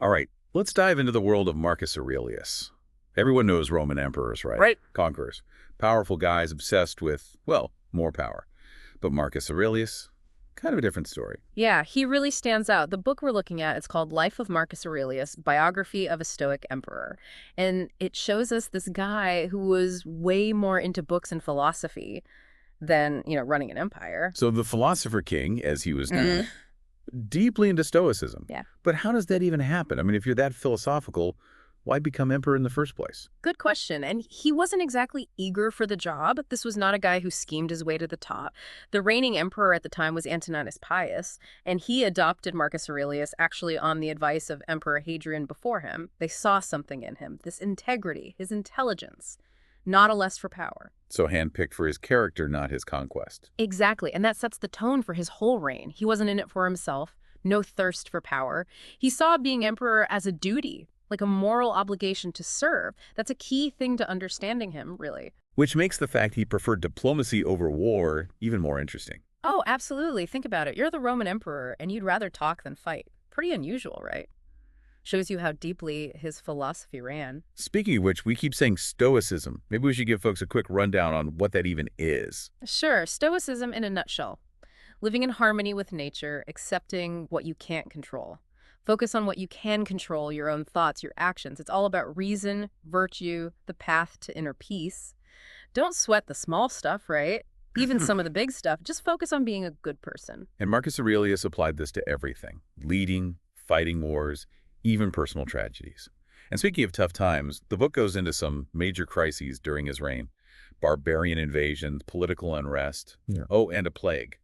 All right, let's dive into the world of Marcus Aurelius. Everyone knows Roman emperors, right? Right. Conquerors. Powerful guys obsessed with, well, more power. But Marcus Aurelius, kind of a different story. Yeah, he really stands out. The book we're looking at is called Life of Marcus Aurelius, Biography of a Stoic Emperor. And it shows us this guy who was way more into books and philosophy than, running an empire. So the philosopher king, as he was known, Mhm. deeply into Stoicism. Yeah. But how does that even happen? I mean, if you're that philosophical, why become emperor in the first place? Good question. And he wasn't exactly eager for the job. This was not a guy who schemed his way to the top. The reigning emperor at the time was Antoninus Pius, and he adopted Marcus Aurelius actually on the advice of Emperor Hadrian before him. They saw something in him, this integrity, his intelligence, not a lust for power. So handpicked for his character, not his conquest. Exactly, and that sets the tone for his whole reign. He wasn't in it for himself, no thirst for power. He saw being emperor as a duty, like a moral obligation to serve. That's a key thing to understanding him, really. Which makes the fact he preferred diplomacy over war even more interesting. Oh, absolutely. Think about it. You're the Roman emperor, and you'd rather talk than fight. Pretty unusual, right? Shows you how deeply his philosophy ran. Speaking of which, we keep saying Stoicism. Maybe we should give folks a quick rundown on what that even is. Sure, Stoicism in a nutshell. Living in harmony with nature, accepting what you can't control. Focus on what you can control, your own thoughts, your actions. It's all about reason, virtue, the path to inner peace. Don't sweat the small stuff, right? Even some of the big stuff. Just focus on being a good person. And Marcus Aurelius applied this to everything. Leading, fighting wars, even personal tragedies. And speaking of tough times, the book goes into some major crises during his reign. Barbarian invasions, political unrest. Yeah. Oh, and a plague.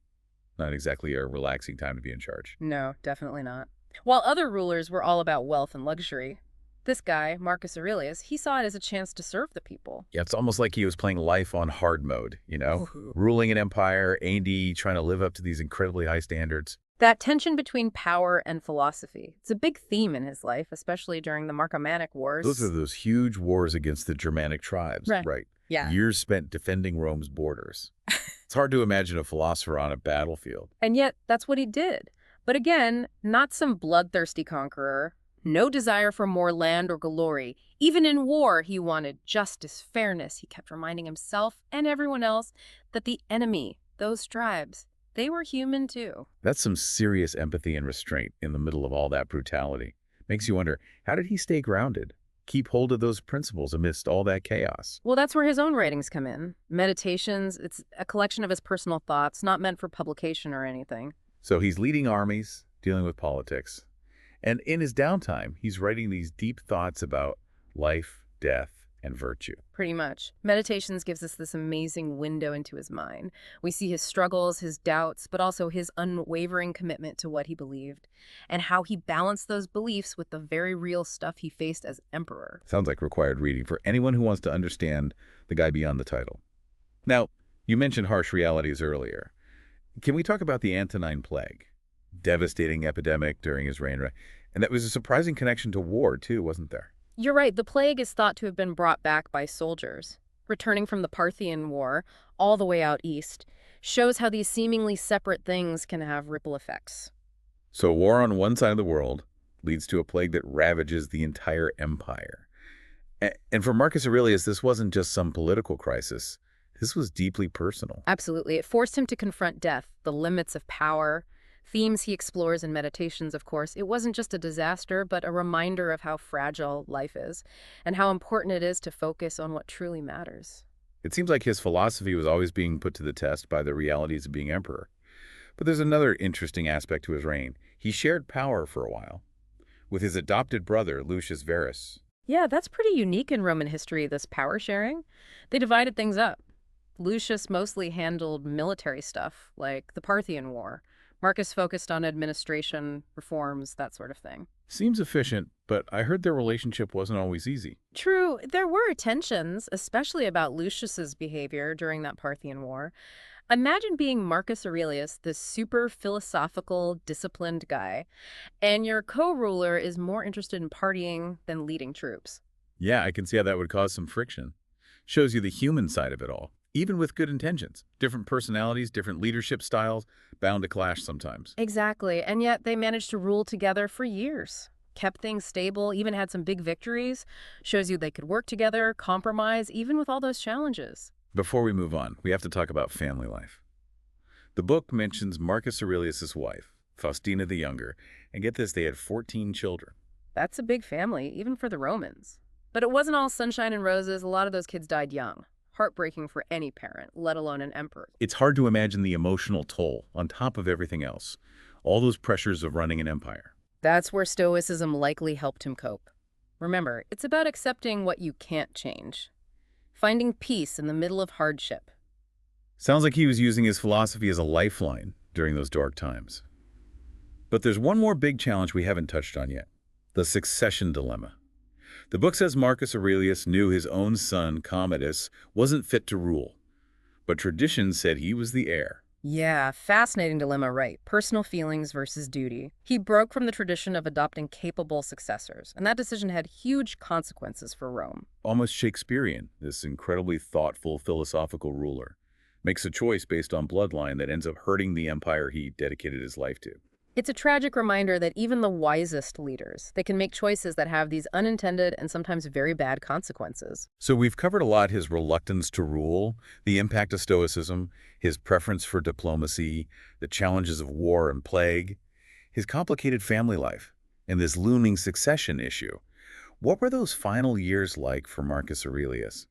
Not exactly a relaxing time to be in charge. No, definitely not. While other rulers were all about wealth and luxury, this guy, Marcus Aurelius, he saw it as a chance to serve the people. Yeah, it's almost like he was playing life on hard mode, you know? Ruling an empire, A&D, trying to live up to these incredibly high standards. That tension between power and philosophy, it's a big theme in his life, especially during the Marcomannic Wars. Those are those huge wars against the Germanic tribes, right? Yeah. Years spent defending Rome's borders. It's hard to imagine a philosopher on a battlefield. And yet, that's what he did. But again, not some bloodthirsty conqueror. No desire for more land or glory. Even in war, he wanted justice, fairness. He kept reminding himself and everyone else that the enemy, those tribes, they were human too. That's some serious empathy and restraint in the middle of all that brutality. Makes you wonder, how did he stay grounded? Keep hold of those principles amidst all that chaos? Well, that's where his own writings come in. Meditations, it's a collection of his personal thoughts, not meant for publication or anything. So he's leading armies, dealing with politics. And in his downtime, he's writing these deep thoughts about life, death, and virtue. Pretty much. Meditations gives us this amazing window into his mind. We see his struggles, his doubts, but also his unwavering commitment to what he believed, and how he balanced those beliefs with the very real stuff he faced as emperor. Sounds like required reading for anyone who wants to understand the guy beyond the title. Now, you mentioned harsh realities earlier. Can we talk about the Antonine Plague? Devastating epidemic during his reign, right? And that was a surprising connection to war, too, wasn't there? You're right, the plague is thought to have been brought back by soldiers. Returning from the Parthian War, all the way out east, shows how these seemingly separate things can have ripple effects. So war on one side of the world leads to a plague that ravages the entire empire. And for Marcus Aurelius, this wasn't just some political crisis. This was deeply personal. Absolutely. It forced him to confront death, the limits of power, themes he explores in Meditations, of course. It wasn't just a disaster, but a reminder of how fragile life is and how important it is to focus on what truly matters. It seems like his philosophy was always being put to the test by the realities of being emperor. But there's another interesting aspect to his reign. He shared power for a while with his adopted brother, Lucius Verus. Yeah, that's pretty unique in Roman history, this power sharing. They divided things up. Lucius mostly handled military stuff, like the Parthian War. Marcus focused on administration, reforms, that sort of thing. Seems efficient, but I heard their relationship wasn't always easy. True, there were tensions, especially about Lucius's behavior during that Parthian War. Imagine being Marcus Aurelius, this super philosophical, disciplined guy, and your co-ruler is more interested in partying than leading troops. Yeah, I can see how that would cause some friction. Shows you the human side of it all. Even with good intentions. Different personalities, different leadership styles, bound to clash sometimes. Exactly, and yet they managed to rule together for years. kept things stable, even had some big victories. Shows you they could work together, compromise, even with all those challenges. Before we move on, we have to talk about family life. The book mentions Marcus Aurelius' wife, Faustina the Younger, and get this, they had 14 children. That's a big family, even for the Romans. But it wasn't all sunshine and roses. A lot of those kids died young. Heartbreaking for any parent, let alone an emperor. It's hard to imagine the emotional toll on top of everything else, all those pressures of running an empire. That's where Stoicism likely helped him cope. Remember, it's about accepting what you can't change, finding peace in the middle of hardship. Sounds like he was using his philosophy as a lifeline during those dark times. But there's one more big challenge we haven't touched on yet, the succession dilemma. The book says Marcus Aurelius knew his own son, Commodus, wasn't fit to rule, but tradition said he was the heir. Yeah, fascinating dilemma, right? Personal feelings versus duty. He broke from the tradition of adopting capable successors, and that decision had huge consequences for Rome. Almost Shakespearean, this incredibly thoughtful, philosophical ruler makes a choice based on bloodline that ends up hurting the empire he dedicated his life to. It's a tragic reminder that even the wisest leaders, they can make choices that have these unintended and sometimes very bad consequences. So we've covered a lot: his reluctance to rule, the impact of Stoicism, his preference for diplomacy, the challenges of war and plague, his complicated family life, and this looming succession issue. What were those final years like for Marcus Aurelius,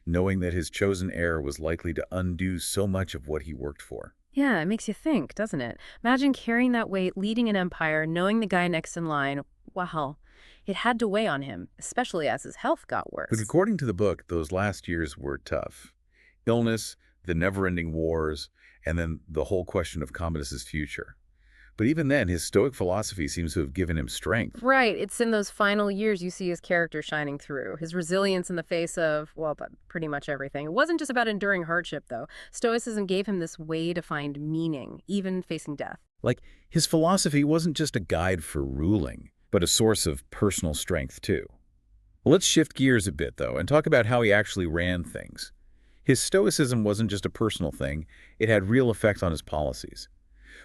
knowing that his chosen heir was likely to undo so much of what he worked for? Yeah, it makes you think, doesn't it? Imagine carrying that weight, leading an empire, knowing the guy next in line. Wow, it had to weigh on him, especially as his health got worse. But according to the book, those last years were tough. Illness, the never-ending wars, and then the whole question of Commodus's future. But even then, his Stoic philosophy seems to have given him strength. Right, it's in those final years you see his character shining through, his resilience in the face of, well, pretty much everything. It wasn't just about enduring hardship, though. Stoicism gave him this way to find meaning, even facing death. Like, his philosophy wasn't just a guide for ruling, but a source of personal strength, too. Let's shift gears a bit, though, and talk about how he actually ran things. His Stoicism wasn't just a personal thing, it had real effects on his policies.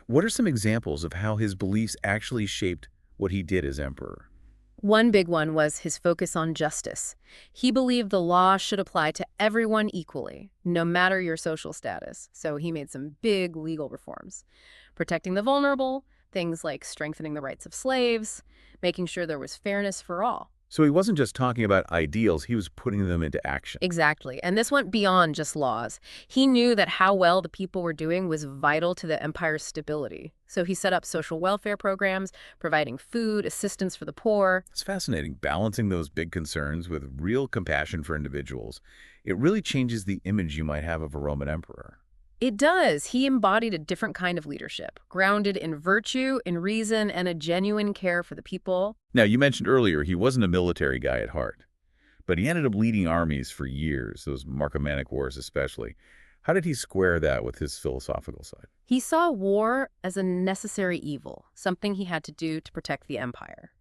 What are some examples of how his beliefs actually shaped what he did as emperor? One big one was his focus on justice. He believed the law should apply to everyone equally, no matter your social status. So he made some big legal reforms. Protecting the vulnerable, things like strengthening the rights of slaves, making sure there was fairness for all. So he wasn't just talking about ideals, he was putting them into action. Exactly. And this went beyond just laws. He knew that how well the people were doing was vital to the empire's stability. So he set up social welfare programs, providing food, assistance for the poor. It's fascinating, balancing those big concerns with real compassion for individuals. It really changes the image you might have of a Roman emperor. It does. He embodied a different kind of leadership, grounded in virtue, in reason, and a genuine care for the people. Now, you mentioned earlier he wasn't a military guy at heart, but he ended up leading armies for years, those Marcomannic Wars especially. How did he square that with his philosophical side? He saw war as a necessary evil, something he had to do to protect the empire.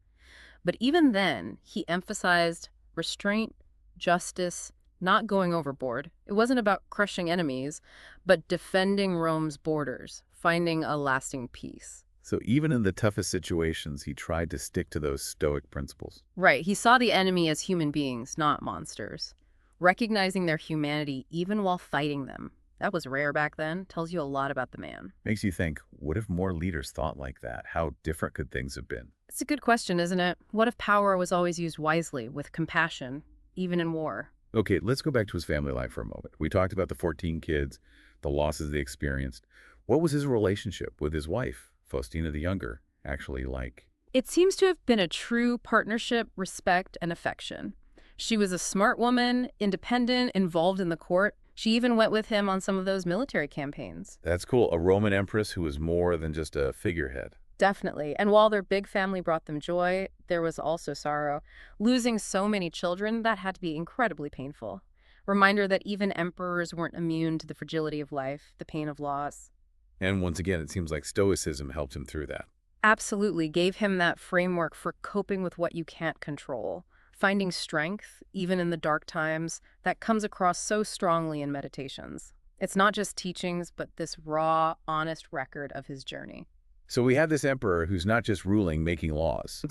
But even then, he emphasized restraint, justice, not going overboard. It wasn't about crushing enemies, but defending Rome's borders, finding a lasting peace. So even in the toughest situations, he tried to stick to those Stoic principles. Right, he saw the enemy as human beings, not monsters. Recognizing their humanity even while fighting them. That was rare back then, tells you a lot about the man. Makes you think, what if more leaders thought like that? How different could things have been? It's a good question, isn't it? What if power was always used wisely, with compassion, even in war? Okay, let's go back to his family life for a moment. We talked about the 14 kids, the losses they experienced. What was his relationship with his wife, Faustina the Younger, actually like? It seems to have been a true partnership, respect, and affection. She was a smart woman, independent, involved in the court. She even went with him on some of those military campaigns. That's cool. A Roman empress who was more than just a figurehead. Definitely. And while their big family brought them joy, there was also sorrow. Losing so many children, that had to be incredibly painful. Reminder that even emperors weren't immune to the fragility of life, the pain of loss. And once again, it seems like Stoicism helped him through that. Absolutely. Gave him that framework for coping with what you can't control. Finding strength, even in the dark times, that comes across so strongly in Meditations. It's not just teachings, but this raw, honest record of his journey. So we have this emperor who's not just ruling, making laws,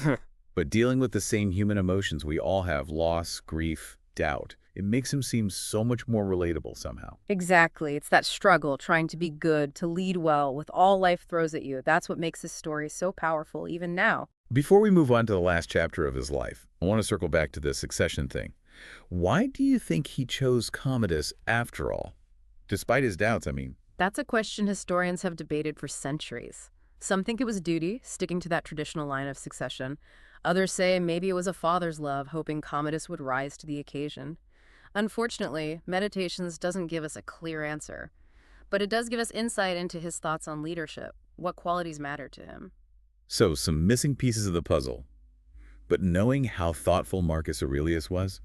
But dealing with the same human emotions we all have, loss, grief, doubt, it makes him seem so much more relatable somehow. Exactly. It's that struggle, trying to be good, to lead well, with all life throws at you. That's what makes this story so powerful, even now. Before we move on to the last chapter of his life, I want to circle back to the succession thing. Why do you think he chose Commodus after all? Despite his doubts, I mean. That's a question historians have debated for centuries. Some think it was duty, sticking to that traditional line of succession. Others say maybe it was a father's love, hoping Commodus would rise to the occasion. Unfortunately, Meditations doesn't give us a clear answer, but it does give us insight into his thoughts on leadership, what qualities matter to him. So, some missing pieces of the puzzle. But knowing how thoughtful Marcus Aurelius was,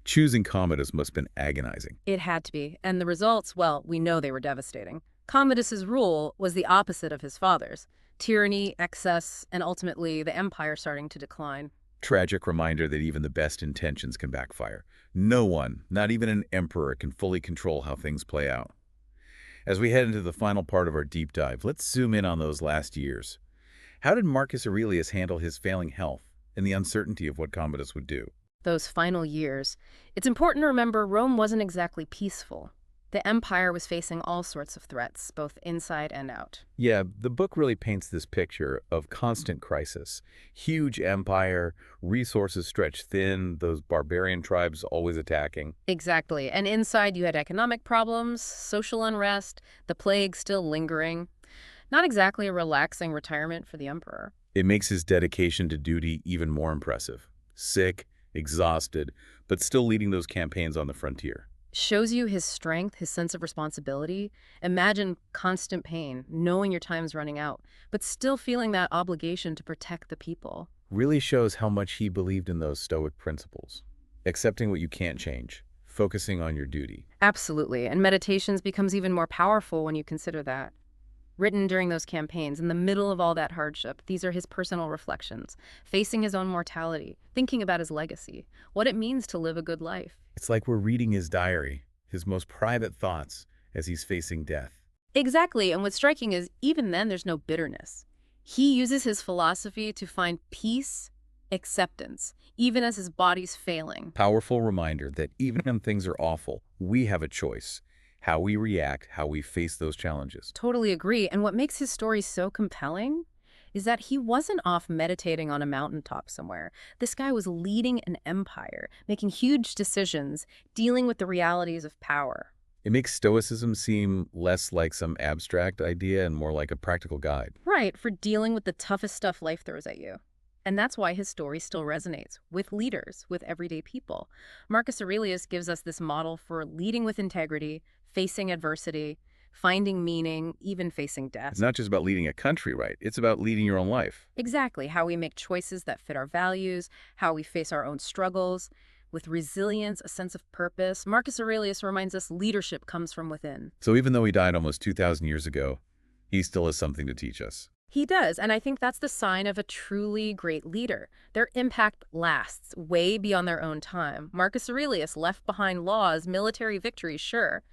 choosing Commodus must have been agonizing. It had to be, and the results, well, we know they were devastating. Commodus's rule was the opposite of his father's: tyranny, excess, and ultimately the empire starting to decline. Tragic reminder that even the best intentions can backfire. No one, not even an emperor, can fully control how things play out. As we head into the final part of our deep dive, let's zoom in on those last years. How did Marcus Aurelius handle his failing health and the uncertainty of what Commodus would do? Those final years, it's important to remember Rome wasn't exactly peaceful. The empire was facing all sorts of threats, both inside and out. Yeah, the book really paints this picture of constant crisis. Huge empire, resources stretched thin, those barbarian tribes always attacking. Exactly. And inside you had economic problems, social unrest, the plague still lingering. Not exactly a relaxing retirement for the emperor. It makes his dedication to duty even more impressive. Sick, exhausted, but still leading those campaigns on the frontier. Shows you his strength, his sense of responsibility. Imagine constant pain, knowing your time's running out, but still feeling that obligation to protect the people. Really shows how much he believed in those Stoic principles. Accepting what you can't change, focusing on your duty. Absolutely, and Meditations becomes even more powerful when you consider that. Written during those campaigns, in the middle of all that hardship, these are his personal reflections, facing his own mortality, thinking about his legacy, what it means to live a good life. It's like we're reading his diary, his most private thoughts as he's facing death. Exactly, and what's striking is even then there's no bitterness. He uses his philosophy to find peace, acceptance, even as his body's failing. Powerful reminder that even when things are awful, we have a choice. How we react, how we face those challenges. Totally agree, and what makes his story so compelling is that he wasn't off meditating on a mountaintop somewhere. This guy was leading an empire, making huge decisions, dealing with the realities of power. It makes Stoicism seem less like some abstract idea and more like a practical guide. Right, for dealing with the toughest stuff life throws at you. And that's why his story still resonates with leaders, with everyday people. Marcus Aurelius gives us this model for leading with integrity, facing adversity, finding meaning, even facing death. It's not just about leading a country, right? It's about leading your own life. Exactly, how we make choices that fit our values, how we face our own struggles. With resilience, a sense of purpose, Marcus Aurelius reminds us leadership comes from within. So even though he died almost 2,000 years ago, he still has something to teach us. He does, and I think that's the sign of a truly great leader. Their impact lasts way beyond their own time. Marcus Aurelius left behind laws, military victories, sure,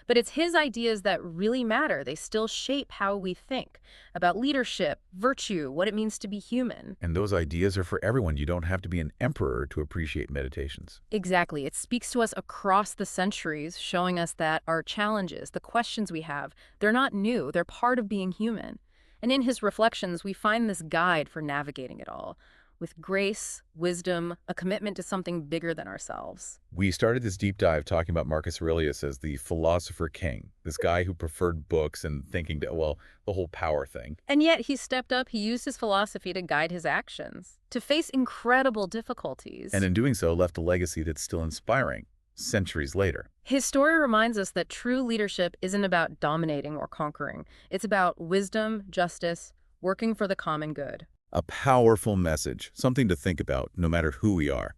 but it's his ideas that really matter. They still shape how we think about leadership, virtue, what it means to be human. And those ideas are for everyone. You don't have to be an emperor to appreciate Meditations. Exactly. It speaks to us across the centuries, showing us that our challenges, the questions we have, they're not new. They're part of being human. And in his reflections, we find this guide for navigating it all, with grace, wisdom, a commitment to something bigger than ourselves. We started this deep dive talking about Marcus Aurelius as the philosopher king, this guy who preferred books and thinking, well, the whole power thing. And yet he stepped up, he used his philosophy to guide his actions, to face incredible difficulties. And in doing so, left a legacy that's still inspiring, centuries later. His story reminds us that true leadership isn't about dominating or conquering. It's about wisdom, justice, working for the common good. A powerful message, something to think about no matter who we are.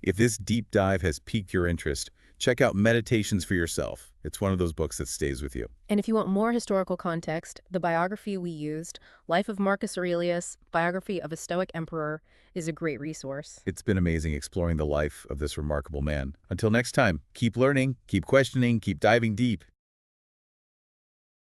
If this deep dive has piqued your interest, check out Meditations for yourself. It's one of those books that stays with you. And if you want more historical context, the biography we used, Life of Marcus Aurelius, Biography of a Stoic Emperor, is a great resource. It's been amazing exploring the life of this remarkable man. Until next time, keep learning, keep questioning, keep diving deep.